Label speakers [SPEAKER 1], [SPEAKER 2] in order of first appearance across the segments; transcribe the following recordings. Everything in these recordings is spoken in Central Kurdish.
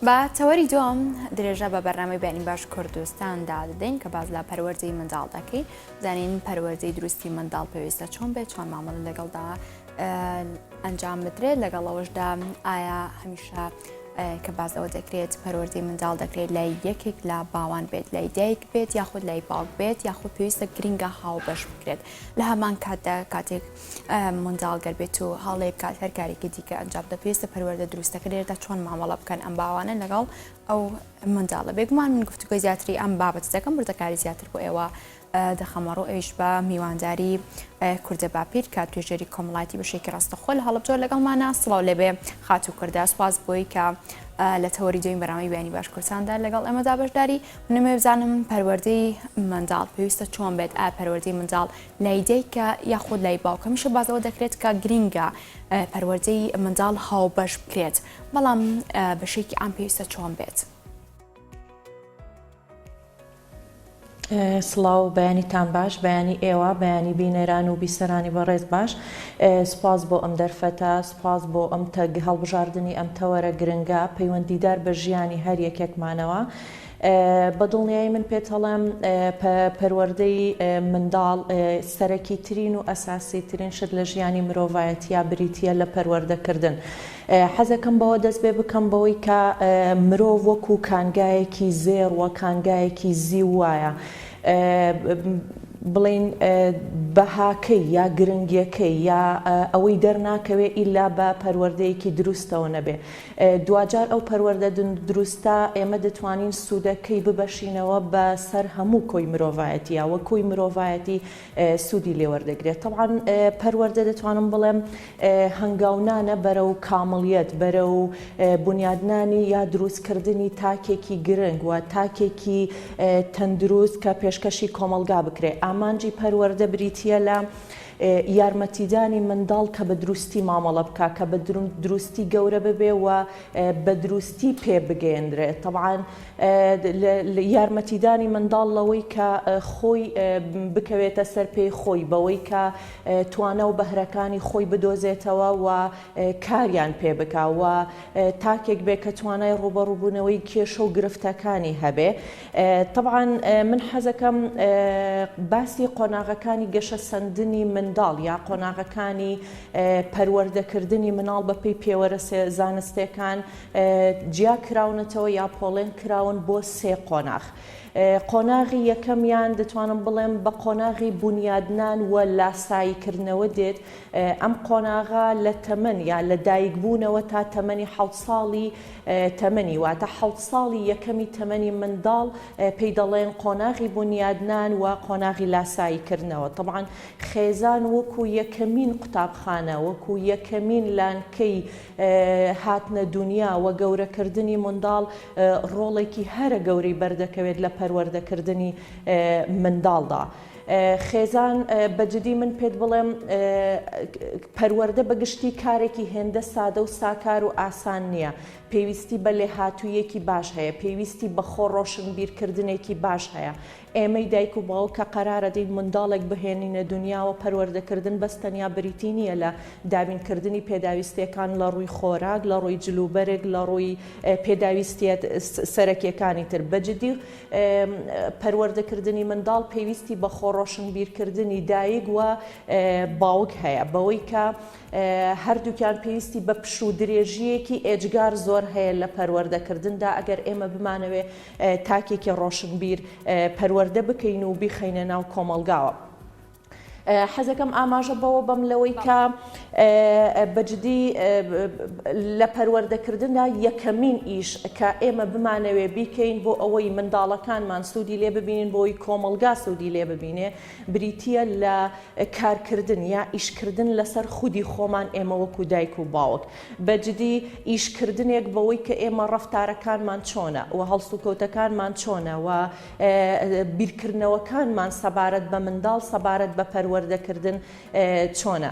[SPEAKER 1] بە تەوەری دوم درێژە بە بەرنامەی بینی باش کوردستاندا دەدەین کە باز لە پەروەردەی منداڵ دەکەین زانین پەروەردەی دروستی منداڵ پێویستە چۆن بێت چۆن مامەڵە لەگەڵدا ئەنجام بدرێت لەگەڵەوەشدا ئایا هەمیشە کە بازەوە دەکرێت پەروەردەی منداڵ دەکرێت لای یەکێک لە باوان بێت لای دایک بێت یاخود لای باوک بێت یاخود پێویستە گرنگە هاوبەش بکرێت لە هەمان کاتدا کاتێک منداڵ گەربێت و هەڵێ بکات هەر کارێکی دیکە ئەنجام دە پێویستە پەروەردە دروستەکە لێرەدا چۆن مامەڵە بکەن ئەم باوانە لەگەڵ ئەو منداڵە بێگومان من گفتوگۆی زیاتری ئەم بابەت دەکەم بردەکاری زیاتر بۆ ئێوە دەخەمەڕۆ ئەویش بە میوانداری کوردە باپیر کە توێژەری کۆمەڵایەتی بەشێکی ڕاستەخۆ لە هەڵەبجە لەگەڵمانە سڵاو لێبێ خاتوو کوردە سوپاس بۆی کە لە تەوەری دوین بەرنامەی بەیانی باش کوردستاندا لەگەڵ ئێمەدا بەشداری منەمێ بزانم پەروەردەی منداڵ پێویستە چۆن بێت پەروەردەی منداڵ لای دایکە یاخود لای باوکە هەمیشە بازەوە دەکرێت کە گرنگە پەروەردەی منداڵ هاوبەش بکرێت بەڵام بەشێکی ئەم پێویستە چۆن بێت
[SPEAKER 2] سڵاو بەیانیتان باش بەیانی ئێوە بەیانی بینەران و بیسەرانی بەڕێز باش سپاس بۆ ئەم دەرفەتە سپاس بۆ ئەم هەڵبژاردننی ئەم تەوەرە گرنگە پەیوەندیدار بە ژیانی هەر یەکێکمانەوە بەدڵنیایی من پێت هەڵێم پەروەردەی منداڵ سەرەکی ترین و ئەساسی ترین شت لە ژیانی مرۆڤایەتیە بریتیە لە پەروەردەکردن حەزەکەم بەوە دەست پێ بکەم بەوەی کە مرۆڤ وەکو کانگایەکی زێڕ وە کانگایەکی زی وایە بڵین بەهاکەی یا گرنگیەکەی یا ئەوەی دەرناکەوێ ئیلا بە پەروەردەیەکی دروستەوە نەبێ دوجار ئەو پەروەردە دروستە ئێمە دەتوانین سوودەکەی ببەشینەوە بە سەر هەموو کۆی مرۆڤایەتی یا وە کۆی مرۆڤایەتی سوودی لێوەردەگرێت طبعاً پەروەردە دەتوانم بڵێم هەنگاونانە بەرە و کامڵیەت بەرە و بنیادنانی یا دروستکردنی تاکێکی گرنگ و تاکێکی تەندروست کە پێشکەشی کۆمەلگا بکرێت ئامانجی پەروەردە بریتیە لە یارمەتیدانی منداڵ کە بە دروستی مامەڵە بکە کە بە دروستی گەورە ببێ و بە دروستی پێ بگەێنرێت طبعاً یارمەتیدانی منداڵ لەوەی کە خۆی بکەوێتە سەر پێی خۆی بەوەی کە توانە و بەهرەکانی خۆی بدۆزێتەوە و کاریان پێ بکە و تاکێک بێ کە توانای ڕوبەڕووبوونەوەی کێشە و گرفتەکانی هەبێ طبعاً من حەزەکەم باسی قۆناغەکانی گەشە سەندنی منداڵ یا قۆناغەکانی پەروەردەکردنی مناڵ بەپێی پێوەرە زانستیەکان جیا کراونەتەوە یا پۆڵێن کراون بۆ سێ قۆناغ قۆناغی یەکەمیان دەتوانم بڵێم بە قۆناغی بنیادنان و لاساییکردنەوە دێت ئەم قۆناغا لە تەمەن یا لە دایکبوونەوە تا تەمەنی 7 ساڵی تەمەنی واتە 7 ساڵی یەکەمی تەمەنی منداڵ پێی دەڵێن قۆناغی بنیادنان و قۆناغی لاساییکردنەوە طبعاً خێزان وەکو یەکەمین قوتابخانە وەکو یەکەمین لانکەی هاتنە دنیا و گەورەکردنی منداڵ ڕۆڵێکی هەرە گەورەی بەردەکەوێت لە پەروەردەکردنی منداڵدا خێزان بەجددی من پێت بڵێم پەروەردە بەگشتی کارێکی هێندە سادە و ساکار و ئاسان نییە پێویستی بە لێهاتوویەکی باش هەیە پێویستی بە خۆڕۆشنبیرکردنێکی باش هەیە ئێمەی دایک و باوکە کە قەرارە دەین منداڵێک بهێنینە دنیاوە پەروەردەکردن بەستەنیا بریتی نییە لە دابینکردنی پێداویستیەکان لە ڕووی خۆراک لە ڕووی جلوبەرێک لە ڕووی پێداویستیت سەرەکیەکانی تر بەجددی پەروەردەکردنی منداڵ پێویستی بە خۆڕۆشنبیرکردنی دایک و باوک هەیە بەوەی کە هەردووکیان پێویستی بە پش و درێژیەکی ئێجگار زۆر هەیە لە پەروەردەکردندا ئەگەر ئێمە بمانەوێ تاکێکی ڕۆشنبیر پەروەردە بکەین و بیخەینە ناو کۆمەلگاوە حەزەکەم ئاماژە بەوە بەم لەوەی کە بەجددی لە پەروەردەکردندا یەکەمین ئیش کە ئێمە بمانەوێ بیکەین بۆ ئەوەی منداڵەکانمان سوودی لێ ببینین بۆی کۆمەلگا سوودی لێ ببینێ بریتیە لە کارکردن یا ئیشکردن لەسەر خودی خۆمان ئێمە وەکو دایک و باوک بەجددی ئیشکردنێک بەوەی کە ئێمە ڕەفتارەکانمان چۆنە و هەڵسوکەوتەکانمان چۆنە و بیرکردنەوەکانمان سەبارەت بە منداڵ سەبارەت بە پەروەردە پەروەردەکردن چۆنە.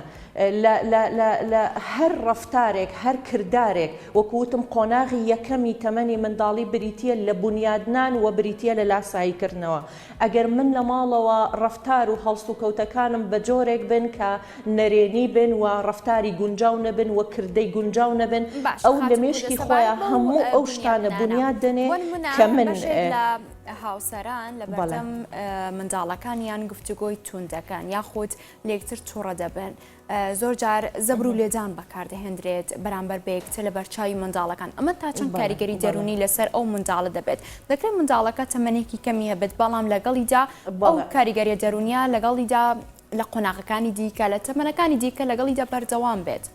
[SPEAKER 2] لە هەر ڕەفتارێک هەر کردارێک وەکوتم قۆناغی یەکەمی تەمەنی منداڵی بریتە لە بنیادنان و بریتە لە لاساییکردنەوە. ئەگەر من لە ماڵەوە ڕەفتار و هەڵسو کەوتەکانم بە جۆرێک بن کە نەرێنی بن و ڕەفتاری گونجاو نەبن و کردەی گونجاو نەبن ئەو لە مێشکی خۆیان هەموو ئەو شتانە بنیاد دەنێ کە من
[SPEAKER 1] هاوسەران لە بەردەم منداڵەکانیان گفتوگۆی تون دەکەن یاخود لێکتر تووڕە دەبن. زۆر جار زەبر و لێدان بەکاردەهێنرێت بەرامبەر بەیەکتر لە بەرچاوی منداڵەکان. ئەمە تا چەند کاریگەری دەرونی لەسەر ئەو منداڵە دەبێت. دەکرێت منداڵەکە تەمەنێکی کەمی هەبێت بەڵام لەگەڵیدا ئەو کاریگەریە دەرونیە لەگەڵیدا لە قۆناغەکانی دیکە لە تەمەنەکانی دیکە لەگەڵیدا بەردەوام بێت.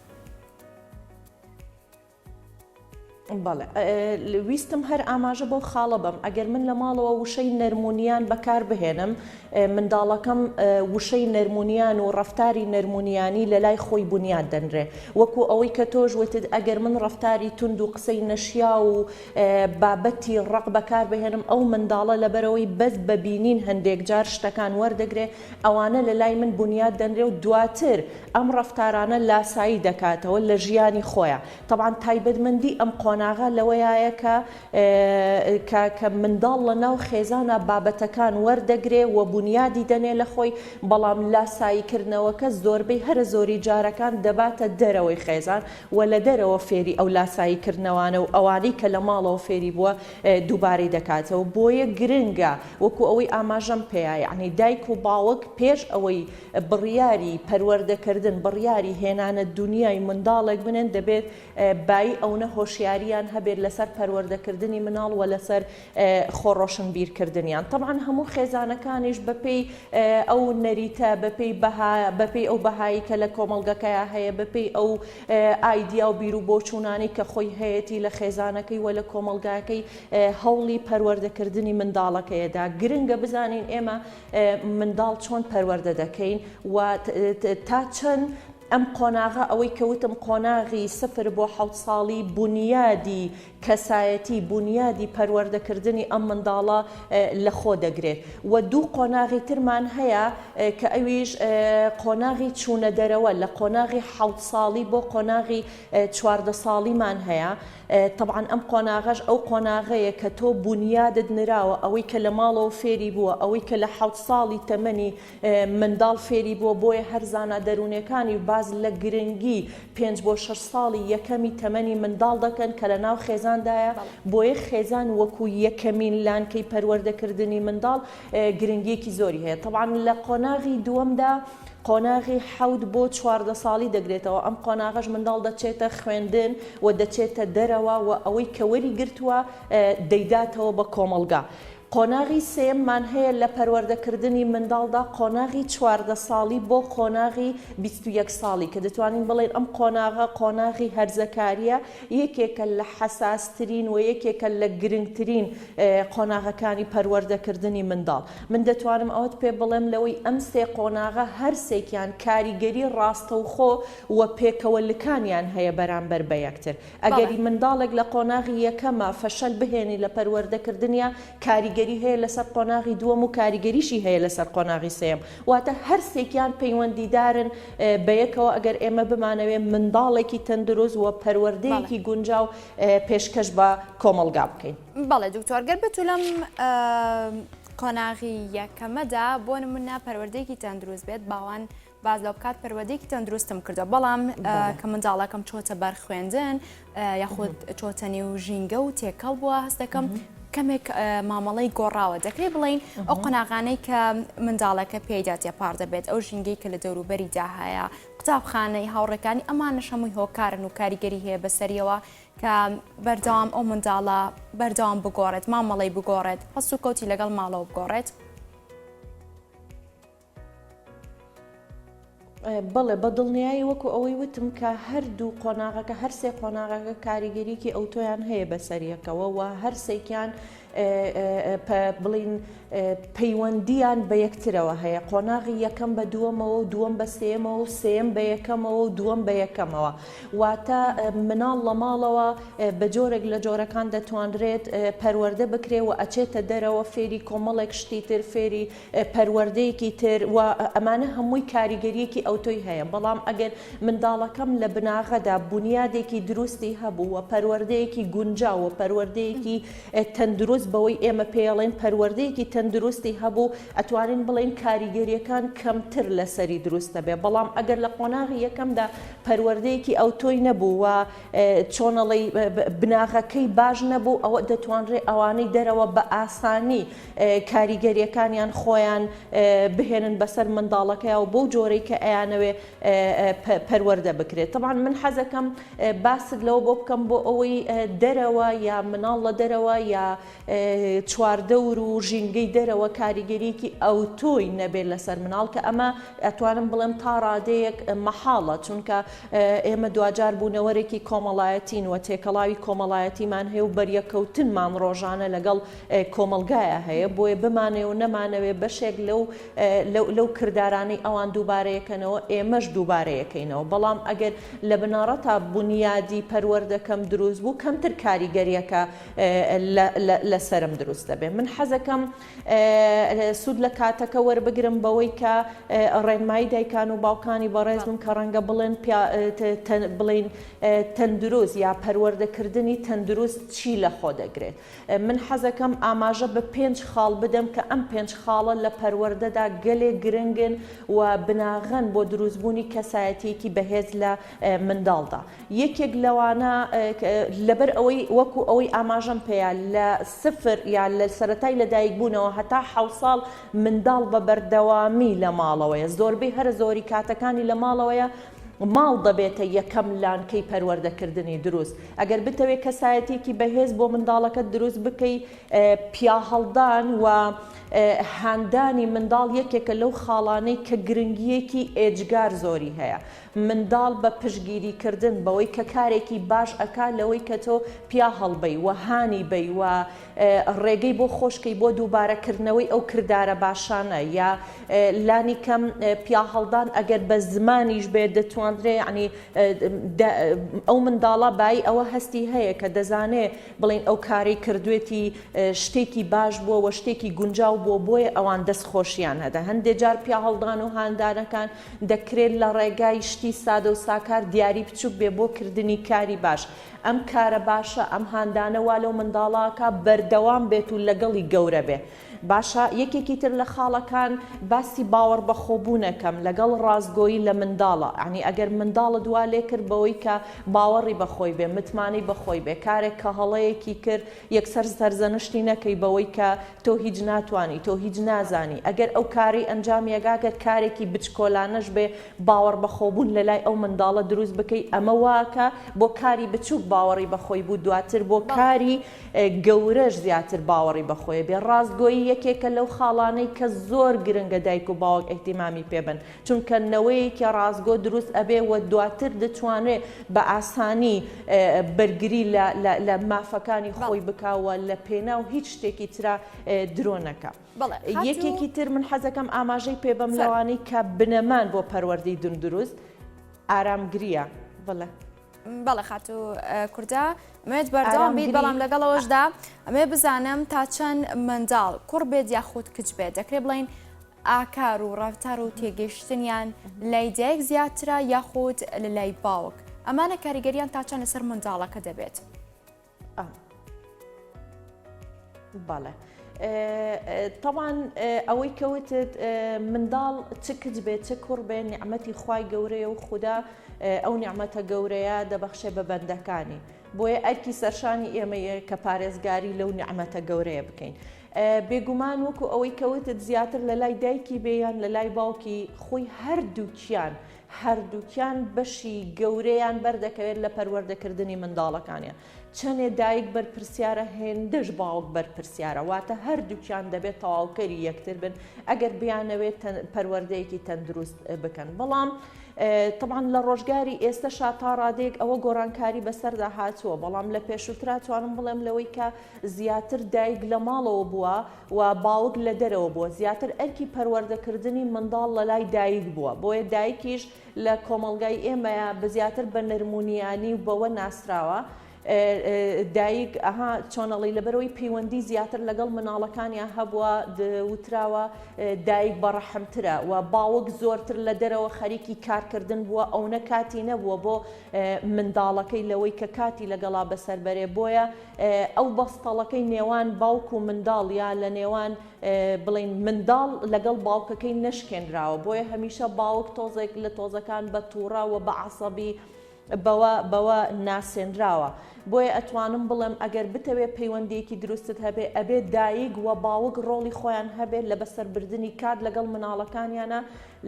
[SPEAKER 2] بەڵێ ویستم هەر ئاماژە بۆ خاڵە بم ئەگەر من لە ماڵەوە وشەی نەرمونیان بەکار بهێنم منداڵەکەم وشەی نەرمونیان و ڕەفتاری نەرمونیانی لە لای خۆی بنیاد دەنرێ وەکو ئەوەی کە تۆش وتت ئەگەر من ڕەفتاری تند و قسەی نەشیا و بابەتی ڕق بەکار بهێنم ئەو منداڵە لەبەرەوەی بەس ببینین هەندێک جار شتەکان وەردەگرێ ئەوانە لە لای من بنیاد دەنرێ و دواتر ئەم ڕەفتارانە لاسایی دەکاتەوە لە ژیانی خۆیان. طبعاً تایبەتمەندی ئەم قۆناغە لەوەیە کە منداڵ لە ناو خێزانە بابەتەکان وەردەگرێ و بنیادی دەنێ لە خۆی بەڵام لاساییکردنەوەکە زۆربەی هەرە زۆری جارەکان دەباتە دەرەوەی خێزان و لە دەرەوە فێری ئەو لاساییکردنەوەوانە و ئەوانەی کە لە ماڵەوە فێری بووە دووبارەی دەکاتەوە. بۆیە گرنگە وەکو ئەوەی ئاماژەم پێیە یعنی دایک و باوک پێش ئەوەی بڕیاری پەروەردەکردن بڕیاری هێنانە دنیای منداڵێک بنێن دەبێت بای ئەوە هۆشیاریان هەبێت لەسەر پەروەردەکردنی مناڵ و لەسەر خۆڕۆشنبیرکردنیان. طبعاً هەموو خێزانەکانیش بەپێی ئەو نەریتە بەپێی ئەو بەهایی کە لە کۆمەڵگەکەیە هەیە بەپێی ئەو ئایدیا و بیر و بۆچوونانی کە خۆی هەیەی لە خێزانەکەی و لە کۆمەڵگاکەی هەوڵی پەروەردەکردنی منداڵەکەیەدا. گرنگە بزانین ئێمە منداڵ چۆن پەروەردە دەکەین و تا چەند ئەم قۆناغە ئەوەی کەوتم قۆناغی 0 بۆ 7 ساڵی بنیادی کەسایەتی بنیادی پەروەردەکردنی ئەم منداڵە لە خۆ دەگرێت و دوو قۆناغی ترمان هەیە کە ئەویش قۆناغی چوونە دەرەوە لە قۆناغی 7 ساڵی بۆ قۆناغی 14 ساڵیمان هەیە. طبعاً ئەم قۆناغەش ئەو قۆناغەیە کە تۆ بنیادت نراوە ئەوەی کە لە ماڵەوە فێری بووە ئەوەی کە لە 7 ساڵی تەمەنی منداڵ فێری بووە بۆیە هەر زانە دەرونەکانی باز لە گرنگی 5 بۆ 6 ساڵی یەکەمی تەمەنی منداڵ دەکەن کە لە ناو خێزاندایە بۆیە خێزان وەکو یەکەمین لانکەی پەروەردەکردنی منداڵ گرنگیەکی زۆری هەیە. طبعاً لە قۆناغی دووەمدا قۆناغی 7 بۆ 14 ساڵی دەگرێتەوە. ئەم قۆناغەش منداڵ دەچێتە خوێندن و دەچێتە دەرەوە و ئەوەی کە وەری گرتووە دەیداتەوە بە کۆمەڵگا. قۆناغی سێممان هەیە لە پەروەردەکردنی منداڵدا قۆناغی 14 ساڵی بۆ قۆناغی 21 ساڵی کە دەتوانین بڵێن ئەم قۆناغە قۆناغی هەرزەکاریە یەکێکە لە حەساسترین و یەکێکە لە گرنگترین قۆناغەکانی پەروەردەکردنی منداڵ. من دەتوانم ئەوت پێ بڵێم لەوەی ئەم سێ قۆناغە هەر سێکیان کاریگەری ڕاستەوخۆ و پێکەوەلکانیان هەیە بەرامبەر بە یەکتر. ئەگەری منداڵێک لە قۆناغی یەکەمە فەشەل بهێنی لە پەروەردەکردنیا کاریگەری هەیە لەسەر قۆناغی دووەم و کاریگەریشی هەیە لەسەر قۆناغی سێم واتە هەر سێکیان پەیوەندیدارن بەیەکەوە ئەگەر ئێمە بمانەوێ منداڵێکی تەندروست و پەروەردەیەکی گونجاو پێشکەش بە کۆمەڵگا بکەین.
[SPEAKER 1] بەڵێ دکتۆر گەر بتو لەم قۆناغی یەکەمەدا بۆ نمونە پەروەردەیەکی تەندروست بێت باوان باز لەو بکات پەروەردەیەکی تەندروستم کردو بەڵام کە منداڵەکەم چۆتە بەر خوێندن یاخود چۆتە نێو ژینگە و تێکەڵ بووە هەست دەکەم کەمێک مامەڵەی گۆڕاوە دەکرێت بڵین ئەو قۆناغانەی کە منداڵەکە پێیدا تێپار دەبێت ئەو ژینگەی کە لە دەوروبەریدا هەیە قوتابخانەی هاوڕێکانی ئەمانە هەمووی هۆکارن و کاریگەری هەیە بەسەریەوە کە بەردەوام ئەو منداڵە بەردەوام بگۆڕێت مامەڵەی بگۆڕێت هەست و کەوتی لەگەڵ ماڵەوە بگۆڕێت.
[SPEAKER 2] بەڵێ بە دڵنیایی وەکو ئەوەی وتم کە هەردوو قۆناغەکە هەر سێ قۆناغەکە کاریگەریکی ئەوتۆیان هەیە بەسەریەکەوە و هەر سێکیان بڵین پەیوەندیان بە یەکترەوە هەیە قۆناغی یەکەم بە دووەمەوە و دووەم بە سێمەوە و سێم بە یەکەمەوە و دووەم بە یەکەمەوە واتە مناڵ لە ماڵەوە بە جۆرێک لە جۆرەکان دەتوانرێت پەروەردە بکرێ و ئەچێتە دەرەوە فێری کۆمەڵێک شتی تر فێری پەروەردەیەکی تر و ئەمانە هەمووی کاریگەریەکی ئەوتۆی هەیە بەڵام ئەگەر منداڵەکەم لە بناغەدا بنیادێکی دروستی هەبوو و پەروەردەیەکی گونجاو و پەروەردەیەکی تەندروست بەوەی ئێمە پێڵێن پەروەردەیەکی تەندروستی هەبوو ئەتوانین بڵێن کاریگەریەکان کەمتر لەسەری دروستە بێ بەڵام ئەگەر لە قۆناغی یەکەمدا پەروەردەیەکی ئەوتۆی نەبوو و چۆنەڵی بناغەکەی باش نەبوو ئەوە دەتوانرێت ئەوانەی دەرەوە بە ئاسانی کاریگەریەکانیان خۆیان بهێنن بەسەر منداڵەکەی و بۆ جۆرەی کە ئەیانەوێ پەروەردە بکرێت طبعا من حەزەکەم باست لەوە بۆ بکەم بۆ ئەوەی دەرەوە یا مناڵ لە دەرەوە یا چواردەور و ژینگەی دەرەوە کاریگەریەکی ئەوتۆی نەبێت لەسەر مناڵ کە ئەمە ئەتوانم بڵێم تا ڕادەیەک مەحاڵە چونکە ئێمە دوجار بوونەوەرێکی کۆمەڵایەتین و تێکەڵاوی کۆمەڵایەتیمان هەیە و بەریەکەوتنمان ڕۆژانە لەگەڵ کۆمەلگایە هەیە بۆیە بمانێ و نەمانەوێ بەشێک لەو کردارانەی ئەوان دووبارەیەکەنەوە ئێمەش دووبارەیەکەینەوە بەڵام ئەگەر لە بناڕەتا بنیادی پەروەردەکەم دروست بوو کەمتر کاریگەریەکە لەسرم دروست دەبێ من حەزەکەم سوود لە کاتەکە وەربگرم بەوەی کە ڕێنمایی دایکان و باوکانی بەڕێزم کە ڕەنگە بڵێن تەندروست یا پەروەردەکردنی تەندروست چی لە خۆ دەگرێت من حەزەکەم ئاماژە بە 5 خاڵ بدەم کە ئەم 5 خاڵە لە پەروەردەدا گەلێ گرنگن و بناغەن بۆ دروستبوونی کەسایەتیەکی بەهێز لە منداڵدا یەکێک لەوانە لەبەر ئەوەی وەکو ئەوەی ئاماژەم پێەیە لە سفر یا لە سەرەتای لەدایک بوونەوە هەتا 7 ساڵ منداڵ بە بەردەوامی لە ماڵەوەیە زۆربەی هەر زۆری کاتەکانی لە ماڵەوەیە ماڵ دەبێتە یەکەم لانکەی پەروەردەکردنی دروست ئەگەر بتەوێت کەسایەتێکی بەهێز بۆ منداڵەکەت دروست بکەی پیا هەڵدان و هاندانی منداڵ یەکێکە لەو خاڵانەی کە گرنگیەکی ئێجگار زۆری هەیە منداڵ بە پشگیریکردن بەوەی کە کارێکی باش ئەکا لەوەی کە تۆ پیا هەڵبەی و هانی بەی و ڕێگەی بۆ خۆشکەی بۆ دووبارەکردنەوەی ئەو کردارە باشانە یا لانی کەم پیا هەڵدان ئەگەر بە زمانیش بێت دەتوانرێ ینی ئەو منداڵە بای ئەوە هەستی هەیە کە دەزانێ بڵین ئەو کاری کردوێتی شتێکی باش بووە شتێکی گونجاو بۆیە ئەوان دەست خۆشیان هەدا هەندێک جار پیا هەڵدان و هاندانەکان دەکرێت لە ڕێگای شتی سادە و ساکار دیاری بچووک بێ بۆ کردنی کاری باش ئەم کارە باشە ئەم هاندانەوا لەو منداڵاکە بەردەوام بێت و لەگەڵی گەورە بێ باشە یەکێکی تر لە خاڵەکان باسی باوەڕ بەخۆبوونەکەم لەگەڵ ڕازگۆیی لە منداڵە ینی ئەگەر منداڵە دوا لێ کرد بەوەی کە باوەڕی بەخۆی بێ متمانی بەخۆی بێ کارێک کە هەڵەیەکی کرد یەکسەر سەرزەنشتی نەکەی بەوەی کە تۆ هیچ ناتوانی تۆ هیچ نازانی ئەگەر ئەو کاری ئەنجام یەگاگەر کارێکی بچکۆلانەش بێ باوەڕ بەخۆبوون لە لای ئەو منداڵە دروست بکەی ئەمە واکە بۆ کاری بچووک باوەڕی بەخۆی بوو دواتر بۆ کاری گەورەش زیاتر باوەڕی بەخۆی بێ ڕازگۆیی یەکێکە لەو خاڵانەی کە زۆر گرنگە دایک و باوک ئەحتیمامی پێبن چونکە نەوەیەکی ڕازگۆ دروست ئەبێ و دواتر دەتوانێت بە ئاسانی بەرگری لە مافەکانی خۆی بکاوە لە پێنا و هیچ شتێکی ترا درۆ نەکە یەکێکی تر من حەزەکەم ئاماژەی پێبەم لەوانەی کە بنەمان بۆ پەروەردەی دروست ئارامگریە بڵێ
[SPEAKER 1] بەڵێ خاتو کووردا ئەمێت بەردەوام بیت بەڵام لەگەڵەوەشدا ئەمێ بزانم تا چەند منداڵ کوڕ بێت یاخود کچ بێت دەکرێت بڵین ئاکار و ڕفتار و تێگەیشتنیان لای دایک زیاترە یاخود لە لای باوک ئەمانە کاریگەریان تا چەند لەسەر منداڵەکە دەبێت
[SPEAKER 2] بەڵێ طبعاً ئەوەی کەوتت منداڵ چ کچ بێت چ کوڕ بێ نیعمەتی خوای گەورەیە و خوددا ئەو نیعمەتە گەورەیە دەبەخشێ بە بەندەکانی بۆیە ئەرکی سەرشانی ئێمەیە کە پارێزگاری لەو نیعمەتە گەورەیە بکەین بێگومان وەکو ئەوەی کەوتت زیاتر لە لای دایکی بێیان لە لای باوکی خۆی هەردووکیان بەشی گەورەیان بەردەکەوێت لە پەروەردەکردنی منداڵەکانیان چەندێ دایک بەرپرسیارە هێندەش باوک بەرپرسیارە واتە هەردووکیان دەبێت تەواوکەری یەکتر بن ئەگەر بیانەوێت پەروەردەیەکی تەندروست بکەن بەڵام طبعاً لە ڕۆژگاری ئێستا تا ڕادێک ئەوە گۆڕانکاری بەسەردا هاتووە بەڵام لە پێشووترا توانم بڵێم لەوەی کە زیاتر دایک لە ماڵەوە بووە و باوک لە دەرەوە بووە زیاتر ئەرکی پەروەردەکردنی منداڵ لە لای دایک بووە بۆیە دایکیش لە کۆمەڵگای ئێمەیە بزیاتر بە نەرمونیانی و بەوە ناسراوە دایک ئەها چۆنەڵی لەبەرەوەی پەیوەندی زیاتر لەگەڵ مناڵەکانیان هەبووە وتراوە دایک بەڕەحمترە و باوک زۆرتر لە دەرەوە خەریکی کارکردن بووە ئەوە کاتی نەبووە بۆ منداڵەکەی لەوەی کە کاتی لەگەڵا بەسەربەرێ بۆیە ئەو بەستەڵەکەی نێوان باوک و منداڵ یا لە نێوان بڵین منداڵ لەگەڵ باوکەکەی نەشکێنراوە بۆیە هەمیشە باوک تۆزێک لە تۆزەکان بە تووڕە و بە عەسەبی بەوە ناسێنراوە بۆیە ئەتوانم بڵێم ئەگەر بتەوێت پەیوەندیەکی دروستت هەبێ ئەبێ دایک و باوک ڕۆڵی خۆیان هەبێت لە بەسەربردننی کات لەگەڵ مناڵەکانیانە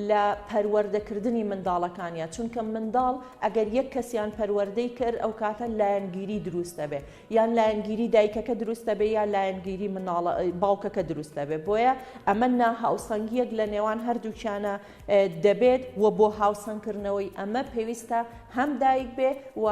[SPEAKER 2] لە پەروەردەکردنی منداڵەکانیان چونکە منداڵ ئەگەر یەک کەسیان پەروەردەی کرد ئەو کاتە لایەنگیری دروستە بێ یان لایەنگیری دایکەکە دروستە بێ یا لایەنگیری باوکەکە دروستە بێ بۆیە ئەمە ناهاوسەنگیەک لە نێوان هەردووکیانە دەبێت و بۆ هاوسەنگکردنەوەی ئەمە پێویستە هەم دایک بێ و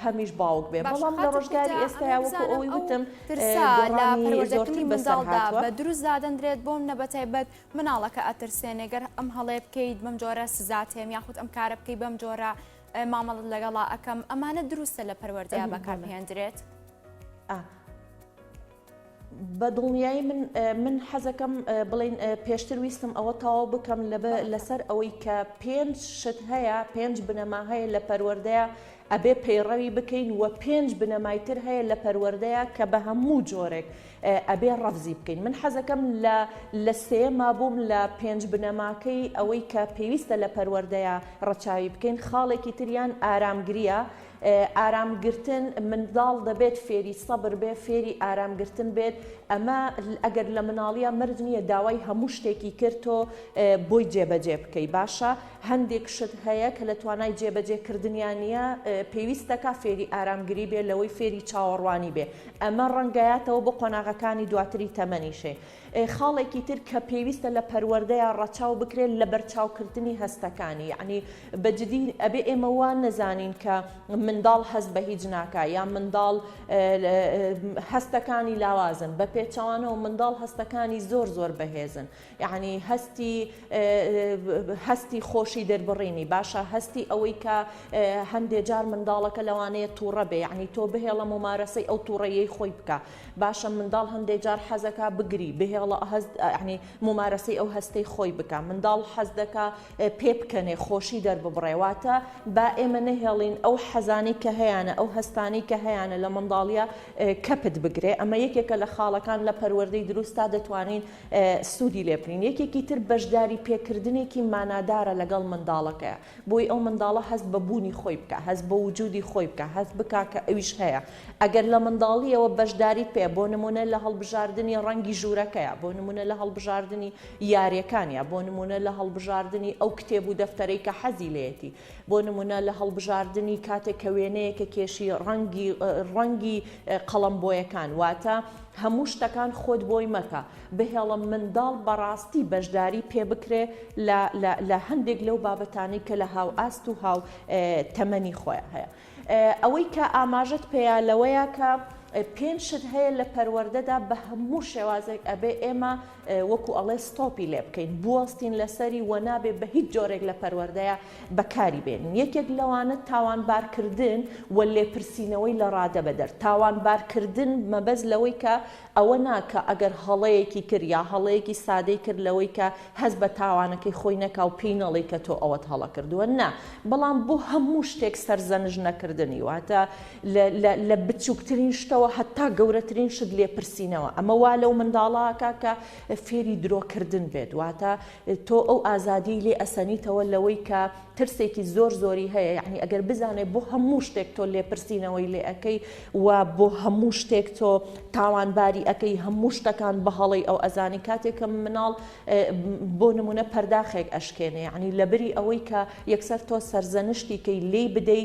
[SPEAKER 2] هەمیش باوک بێ بەڵام لە ڕۆژگاری ئێستایا وەکو ئەوەی وتم
[SPEAKER 1] پەروەردەکردنی منداڵدا بە دروست دادەندرێت بۆم نەبەتایبەت مناڵەکە ئەترسێنێگەر ئەم هەڵێ بکەیت بەم جۆرە سزاتێم یاخود ئەم کارە بکەی بەم جۆرە مامەڵت لەگەڵا ئەەکەم ئەمانە دروستە لە پەروەردەیە بەکارهێنرێت
[SPEAKER 2] بە دڵنیایی من حەزەکەم بڵین پێشتر ویستم ئەوە تەواو بکەم لەسەر ئەوەی کە 5 شت هەیە 5 بنەما هەیە لە پەروەردەیە ئەبێ پەیڕەوی بکەین و 5 بنەمایتر هەیە لە پەروەردەیە کە بە هەموو جۆرێک ئەبێ ڕەفزی بکەین من حەزەکەم لە سێما بووم لە 5 بنەماکەی ئەوەی کە پێویستە لە پەروەردەیە ڕەچاوی بکەین خاڵێکی تریان ئارامگریە ئارامگرتن منداڵ دەبێت فێری سەبر بێ فێری ئارامگرتن بێت ئەمە ئەگەر لە مناڵیە مرد نییە داوای هەموو شتێکی کردۆ بۆی جێبەجێ بکەی باشە هەندێک شت هەیە کە لە توانای جێبەجێکردنیانە پێویستەکە فێری ئارامگری بێ لەوەی فێری چاوەڕوانی بێ ئەمە ڕەنگایەتەوە بۆ قۆناغەکانی دواتری تەمەنیشێ خاڵێکی تر کە پێویستە لە پەروەردەیە ڕەچاو بکرێت لە بەرچاوکردنی هەستەکانی یعنی بەجددی ئەبێ ئێمە وان نەزانین کە منداڵ هەست بە هیچ ناکە یا منداڵ هەستەکانی لاوازن بە پێچەوانەوە منداڵ هەستەکانی زۆر بەهێزن یعنی هەستی خۆشی دەربڕینی باشە هەستی ئەوەی کە هەندێک جار منداڵەکە لەوانەیە تووڕە بێ یعنی تۆ بهێڵە ممارەسەی ئەو تووڕەیەی خۆی بکە باشە منداڵ هەندێک جار حەزەکە بگری بهێڵە ینی ممارەسەی ئەو هەستەی خۆی بکە منداڵ حەز دەکە پێ بکەنێ خۆشی دەرببڕێواتە با ئێمە نەهێڵین ئەو حەزانی کە هەیەە ئەو هەستانی کە هەیەە لە منداڵیە کەپت بگرێ ئەمە یەکێکە لە خاڵەکان لە پەروەردەی دروستا دەتوانین سوودی لێ بکەین یەکێکی تر بەشداری پێکردنێکی مانادارە لەگەڵ منداڵەکەیە بۆی ئەو منداڵە هەست بە بوونی خۆی بکە هەست بە وجودی خۆی بکە هەست بکە کە ئەویش هەیە ئەگەر لە منداڵیەوە بەشداری پێ بۆ نمونە لە هەڵبژاردننی ڕەنگی ژوورەکەیە بۆ نمونە لە هەڵبژاردننی یاریەکانیە بۆ نمونە لە هەڵبژاردننی ئەو کتێب و دەفتەرەی کە حەزی لێتی بۆ نمونە لە هەڵبژاردننی کاتێک کە وێنەیەکە کێشی ڕەنگی قەڵەمبۆیەکان واتە هەموو شتەکان خۆت بۆی مەکە بهێڵە منداڵ بەڕاستی بەشداری پێ بکرێ لە هەندێک لەو بابەتانی کە لە هاو ئاست و هاو تەمەنی خۆیان هەیە ئەوەی کە ئاماژت پێیا لەوەیە کە 5 شت هەیە لە پەروەردەدا بە هەموو شێوازێک ئەبێ ئێمە وەکو ئەڵێ ستۆپی لێ بکەین بوەستین لەسەری و نابێ بە هیچ جۆرێک لە پەروەردەیە بەکاری بێنین یەکێک لەوانە تاوانبارکردن و لێپرسینەوەی لە ڕادە بەدەر تاوانبارکردن مەبەز لەوەی کە ئەوە ناکە ئەگەر هەڵەیەکی کرد یا هەڵەیەکی سادەی کرد لەوەی کە هەست بە تاوانەکەی خۆی نەکا و پێی نەڵێ کە تۆ ئەوەت هەڵە کردووە نا بەڵام بۆ هەموو شتێک سەرزەنش نەکردنی واتە لە بچووکترین شتە شتەوە هەتا گەورەترین شت لێپرسینەوە ئەمە وا لەو منداڵاکە کە فێری درۆکردن بێت واتە تۆ ئەو ئازادی لێ ئەسەنیتەوە لەوەی کە ترسێکی زۆر زۆری هەیە یعنی ئەگەر بزانێت بۆ هەموو شتێک تۆ لێپرسینەوەی لێ ئەەکەی و بۆ هەموو شتێک تۆ تاوانباری ئەەکەی هەموو شتەکان بەهەڵی ئەو ئەزانی کاتێککە مناڵ بۆ نمونە پەرداخێک ئەشکێنێ یعنی لەبری ئەوەی کە یەکسەر تۆ سەرزەنشتی کەی لێ بدەی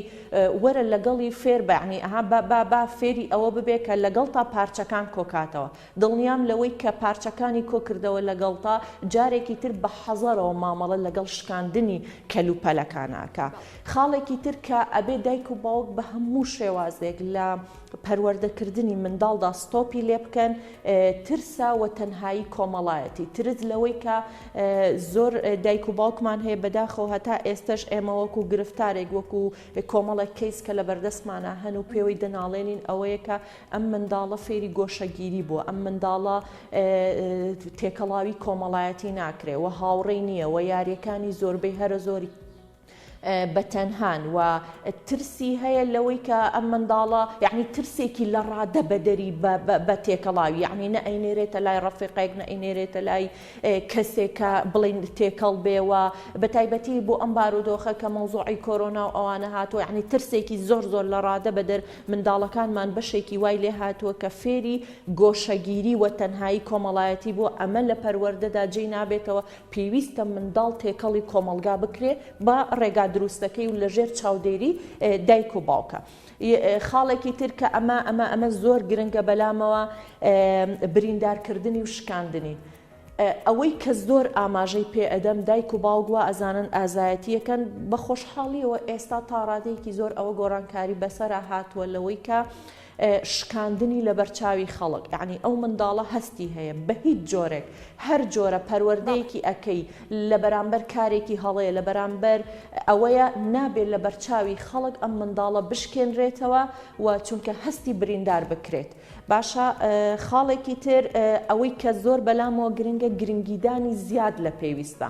[SPEAKER 2] وەرە لەگەڵی فێر بەعنی ئەها با فێری ئەوە ببێ کە لەگەڵ تا پارچەکان کۆکاتەوە دڵنیام لەوەی کە پارچەکانی کۆکردەوە لەگەڵ تا جارێکی تر بە حەزەرەوە مامەڵە لەگەڵ شکاندنی کەلوپەلەکاناکە خاڵێکی تر کە ئەبێ دایک و باوک بە هەموو شێوازێک لە پەروەردەکردنی منداڵدا ستۆپی لێ بکەن ترسا و تەنهایی کۆمەڵایەتی ترس لەوەی کە زۆر دایک و باوکمان هەیە بەداخەوە هەتا ئێستش ئێمە وەکو گرفتارێک وەکو کۆمەڵە کەیس کە لە بەردەستمانە هەن و پێوەی دەناڵێنین ئەوەیە کە ئەم منداڵە فێری گۆشەگیری بووە ئەم منداڵە تێکەڵاوی کۆمەڵایەتی ناکرێ و هاوڕێی نییە و یاریەکانی زۆربەی هەرە زۆری بەتەنهان و ترسی هەیە لەوەی کە ئەم منداڵە یعنی ترسێکی لە ڕادە بەدەری بە تێکەڵاوی یعنی نە ئەینێرێتە لای ڕەفیقێک نە ئەینێرێتە لای کەسێکە بڵین تێکەڵ بێوە بە تایبەتی بۆ ئەم بارودۆخە کە مەوزوعی کۆرۆنا و ئەوانە هاتووە یعنی ترسێکی زۆر زۆر لە ڕادە بەدەر منداڵەکانمان بەشێکی وای لێ هاتووە کە فێری گۆشەگیری و تەنهایی کۆمەڵایەتی بۆ ئەمە لە پەروەردەدا جێی نابێتەوە پێویستە منداڵ تێکەڵی کۆمەلگا بکرێ بە ڕێگا دروستەکەی و لەژێر چاودێری دایک و باوکە خاڵێکی تر کە ئەمە زۆر گرنگە بەلامەوە بریندارکردنی و شکاندنی ئەوەی کە زۆر ئاماژەی پێ ئەدەم دایک و باوگووە ئەزانن ئازایەتیەکەن بە خۆشحاڵیەوە ئێستا تا ڕادەیەکی زۆر ئەوە گۆڕانکاری بەسەرا هاتووە لەوەی کە شکاندنی لە بەرچاوی خەڵک یعنی ئەو منداڵە هەستی هەیە بە هیچ جۆرێک هەر جۆرە پەروەردەیەکی ئەەکەی لە بەرامبەر کارێکی هەڵەیە لە بەرامبەر ئەوەیە نابێت لە بەرچاوی خەڵک ئەم منداڵە بشکێنرێتەوە و چونکە هەستی بریندار بکرێت باشە خاڵێکی تر ئەوەی کە زۆر بەلامەوە گرنگە گرنگیدانی زیاد لە پێویستە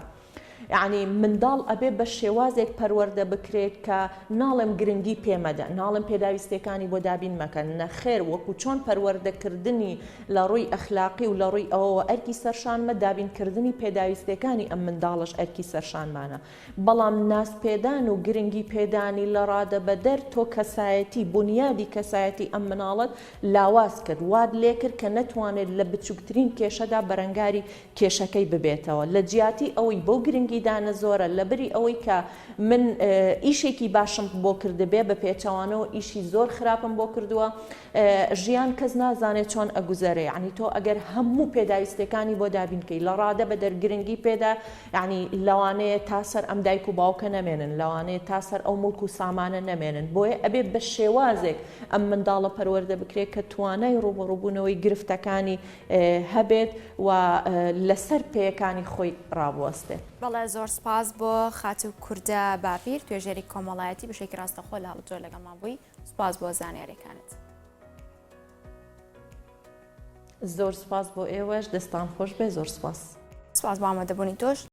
[SPEAKER 2] یعنی منداڵ ئەبێ بە شێوازێک پەروەردە بکرێت کە ناڵێم گرنگی پێمەدە ناڵم پێداویستەکانی بۆ دابین مەکەن نەخێر وەکو چۆن پەروەردەکردنی لە ڕووی ئەخلاقی و لە ڕووی ئەوەوە ئەرکی سەرشانمە دابینکردنی پێداویستەکانی ئەم منداڵش ئەرکی سەرشانمانە بەڵام ناسپێدان و گرنگی پێدانی لە ڕادە بەدەر تۆ کەسایەتی بنیادی کەسایەتی ئەم مناڵت لاواز کرد واد لێ کرد کە نەتوانێت لە بچووکترین کێشەدا بەرەنگاری کێشەکەی ببێتەوە لە جیاتی ئەوەی بۆ گرنگی دانە زۆرە لەبری ئەوەی کە من ئیشێکی باشم بۆ کردبێ بە پێچەوانەوە ئیشی زۆر خراپم بۆ کردووە ژیان کەس نازانێت چۆن ئەگوزەرێ یعنی تۆ ئەگەر هەموو پێداویستەکانی بۆ دابینکەی لە ڕادە بە دەرگرنگی پێدا یعنی لەوانەیە تا سەر ئەم دایک و باوکە نەمێنن لەوانەیە تا سەر ئەو مڵک و سامانە نەمێنن بۆیە ئەبێ بە شێوازێک ئەم منداڵە پەروەردە بکرێت کە توانای ڕوبەڕووبوونەوەی گرفتەکانی هەبێت و لەسەر پێیەکانی خۆی ڕابوەستێت.
[SPEAKER 1] بەڵێ زۆر سپاس بۆ خاچ و کوردە باپیر توێژێری کۆمەڵایەتی بەشێکی ڕاستەخۆ لە هەڵجۆر لەگەڵمان بووی سپاس بۆ زانیاریەکانت.
[SPEAKER 2] زۆر سپاس بۆ ئێوەش دەستان خۆش بێ زۆر سپاس.
[SPEAKER 1] سپاس بۆ ئامادەبوونی تۆش.